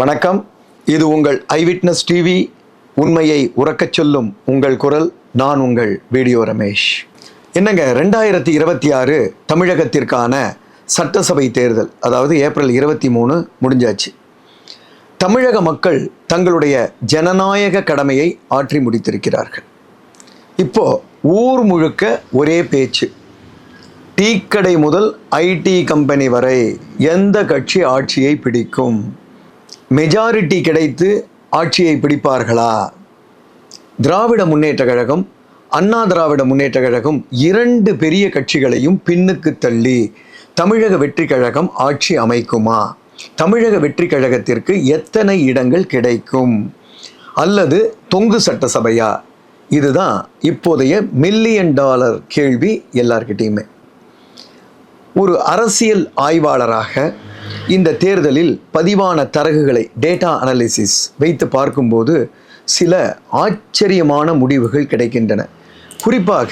வணக்கம். இது உங்கள் ஐவிட்னஸ் டிவி. உண்மையை உறக்கச் சொல்லும் உங்கள் குரல். நான் உங்கள் வீடியோ ரமேஷ். என்னங்க, 2026 தமிழகத்திற்கான சட்டசபை தேர்தல், அதாவது ஏப்ரல் 23 முடிஞ்சாச்சு. தமிழக மக்கள் தங்களுடைய ஜனநாயக கடமையை ஆற்றி முடித்திருக்கிறார்கள். இப்போ ஊர் முழுக்க ஒரே பேச்சு. டீக்கடை முதல் ஐடி கம்பெனி வரை எந்த கட்சி ஆட்சியை பிடிக்கும், மெஜாரிட்டி கிடைத்து ஆட்சியை பிடிப்பார்களா? திராவிட முன்னேற்ற கழகம், அண்ணா திராவிட முன்னேற்ற கழகம் இரண்டு பெரிய கட்சிகளையும் பின்னுக்கு தள்ளி தமிழக வெற்றி கழகம் ஆட்சி அமைக்குமா? தமிழக வெற்றி கழகத்திற்கு எத்தனை இடங்கள் கிடைக்கும்? அல்லது தொங்கு சட்டசபையா? இதுதான் இப்போதைய $1,000,000 கேள்வி எல்லார்கிட்டையுமே. ஒரு அரசியல் ஆய்வாளராக இந்த தேர்தலில் பதிவான தரகுகளை, டேட்டா அனாலிசிஸ் வைத்து பார்க்கும்போது சில ஆச்சரியமான முடிவுகள் கிடைக்கின்றன. குறிப்பாக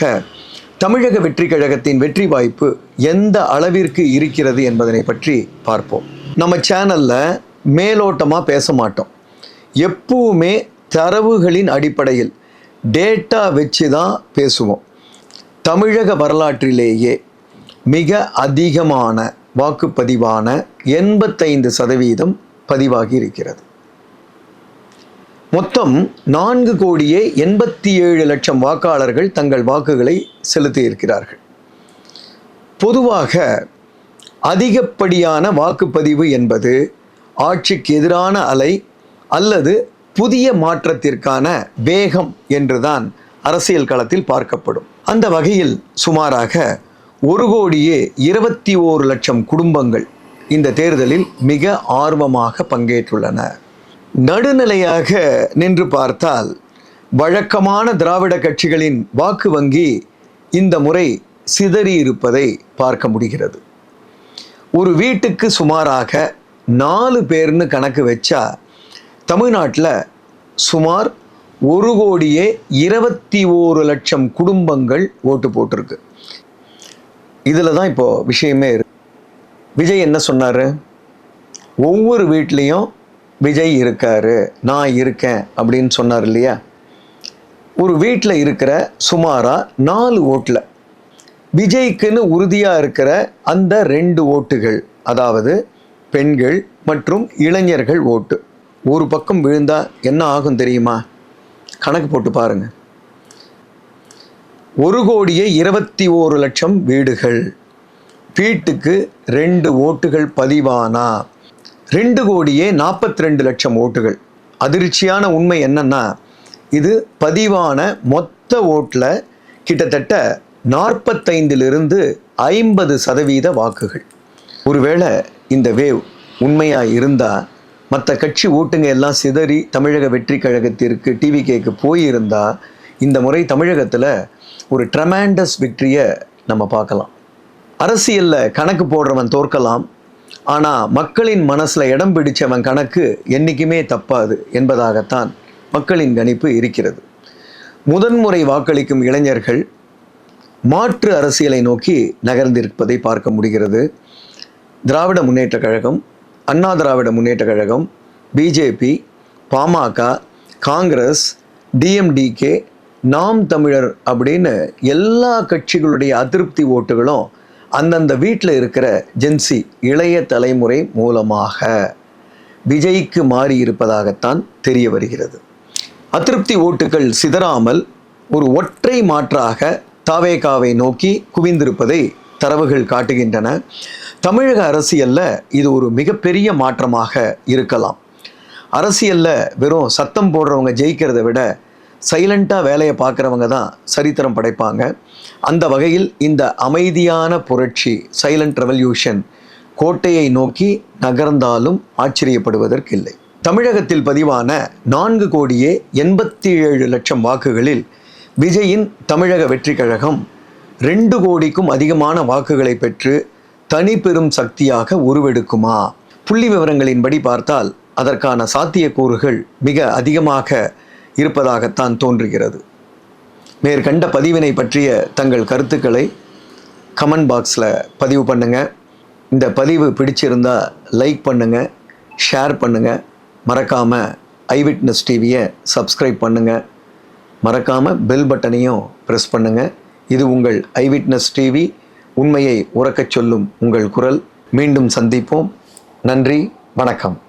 தமிழக வெற்றி கழகத்தின் வெற்றி வாய்ப்பு எந்த அளவிற்கு இருக்கிறது என்பதனை பற்றி பார்ப்போம். நம்ம சேனலில் மேலோட்டமாக பேச மாட்டோம். எப்பவுமே தரவுகளின் அடிப்படையில் டேட்டா வச்சு தான் பேசுவோம். தமிழக வரலாற்றிலேயே மிக அதிகமான வாக்குப்பதிவான 85% பதிவாகி இருக்கிறது. மொத்தம் 4,87,00,000 வாக்காளர்கள் தங்கள் வாக்குகளை செலுத்தி இருக்கிறார்கள். பொதுவாக அதிகப்படியான வாக்குப்பதிவு என்பது ஆட்சிக்கு எதிரான அலை அல்லது புதிய மாற்றத்திற்கான வேகம் என்றுதான் அரசியல் களத்தில் பார்க்கப்படும். அந்த வகையில் சுமாராக 1,21,00,000 குடும்பங்கள் இந்த தேர்தலில் மிக ஆர்வமாக பங்கேற்றுள்ளன. நடுநிலையாக நின்று பார்த்தால் வழக்கமான திராவிட கட்சிகளின் வாக்கு வங்கி இந்த முறை சிதறி இருப்பதை பார்க்க முடிகிறது. ஒரு வீட்டுக்கு சுமாராக 4 பேர்னு கணக்கு வச்சா தமிழ்நாட்டில் சுமார் 1,21,00,000 குடும்பங்கள் ஓட்டு போட்டிருக்கு. இதில் தான் இப்போது விஷயமே இருக்கு. விஜய் என்ன சொன்னார்? ஒவ்வொரு வீட்லேயும் விஜய் இருக்காரு, நான் இருக்கேன் அப்படின்னு சொன்னார் இல்லையா? ஒரு வீட்டில் இருக்கிற சுமாராக 4 ஓட்டில் விஜய்க்குன்னு உறுதியாக இருக்கிற அந்த 2 ஓட்டுகள், அதாவது பெண்கள் மற்றும் இளைஞர்கள் ஓட்டு ஒரு பக்கம் விழுந்தால் என்ன ஆகும் தெரியுமா? கணக்கு போட்டு பாருங்கள். 1,21,00,000 வீடுகள், வீட்டுக்கு 2 ஓட்டுகள் பதிவானா 2,42,00,000 ஓட்டுகள். அதிர்ச்சியான உண்மை என்னன்னா, இது பதிவான மொத்த ஓட்டில் கிட்டத்தட்ட 45% வாக்குகள். ஒருவேளை இந்த வேவ் உண்மையாக இருந்தால் மற்ற கட்சி ஓட்டுங்க எல்லாம் சிதறி தமிழக வெற்றி கழகத்திற்கு டிவிகேக்கு போயிருந்தால் இந்த முறை தமிழகத்தில் ஒரு ட்ரெமெண்டஸ் விக்டரியை நம்ம பார்க்கலாம். அரசியலில் கணக்கு போடுறவன் தோற்கலாம், ஆனால் மக்களின் மனசில் இடம் பிடிச்சவன் கணக்கு என்றைக்குமே தப்பாது என்பதாகத்தான் மக்களின் கணிப்பு இருக்கிறது. முதன்முறை வாக்களிக்கும் இளைஞர்கள் மாற்று அரசியலை நோக்கி நகர்ந்திருப்பதை பார்க்க முடிகிறது. திராவிட முன்னேற்ற கழகம், அண்ணா திராவிட முன்னேற்ற கழகம், பிஜேபி, பாமக, காங்கிரஸ், டிஎம்டிகே, நாம் தமிழர் அப்படின்னு எல்லா கட்சிகளுடைய அதிருப்தி ஓட்டுகளும் அந்தந்த வீட்டில் இருக்கிற ஜென்சி இளைய தலைமுறை மூலமாக விஜய்க்கு மாறி இருப்பதாகத்தான் தெரிய வருகிறது. அதிருப்தி ஓட்டுகள் சிதறாமல் ஒரு ஒற்றை மாற்றாக தாவேகாவை நோக்கி குவிந்திருப்பதை தரவுகள் காட்டுகின்றன. தமிழக அரசியலில் இது ஒரு மிகப்பெரிய மாற்றமாக இருக்கலாம். அரசியலில் வெறும் சத்தம் போடுறவங்க ஜெயிக்கிறத விட சைலண்ட்டாக வேலையை பார்க்குறவங்க தான் சரித்திரம் படைப்பாங்க. அந்த வகையில் இந்த அமைதியான புரட்சி, சைலண்ட் ரெவல்யூஷன் கோட்டையை நோக்கி நகர்ந்தாலும் ஆச்சரியப்படுவதற்கில்லை. தமிழகத்தில் பதிவான 4,87,00,000 வாக்குகளில் விஜயின் தமிழக வெற்றி கழகம் 2 கோடிக்கும் அதிகமான வாக்குகளை பெற்று தனி பெரும் சக்தியாக உருவெடுக்குமா? புள்ளி விவரங்களின்படி பார்த்தால் அதற்கான சாத்தியக்கூறுகள் மிக அதிகமாக இருப்பதாகத்தான் தோன்றுகிறது. மேற்கண்ட பதிவினை பற்றிய தங்கள் கருத்துக்களை கமெண்ட் பாக்ஸில் பதிவு பண்ணுங்கள். இந்த பதிவு பிடிச்சிருந்தால் லைக் பண்ணுங்கள், ஷேர் பண்ணுங்கள். மறக்காமல் ஐவிட்னஸ் டிவியை சப்ஸ்கிரைப் பண்ணுங்கள். மறக்காமல் பெல் பட்டனையும் ப்ரெஸ் பண்ணுங்கள். இது உங்கள் ஐவிட்னஸ் டிவி, உண்மையை உறக்கச் சொல்லும் உங்கள் குரல். மீண்டும் சந்திப்போம். நன்றி, வணக்கம்.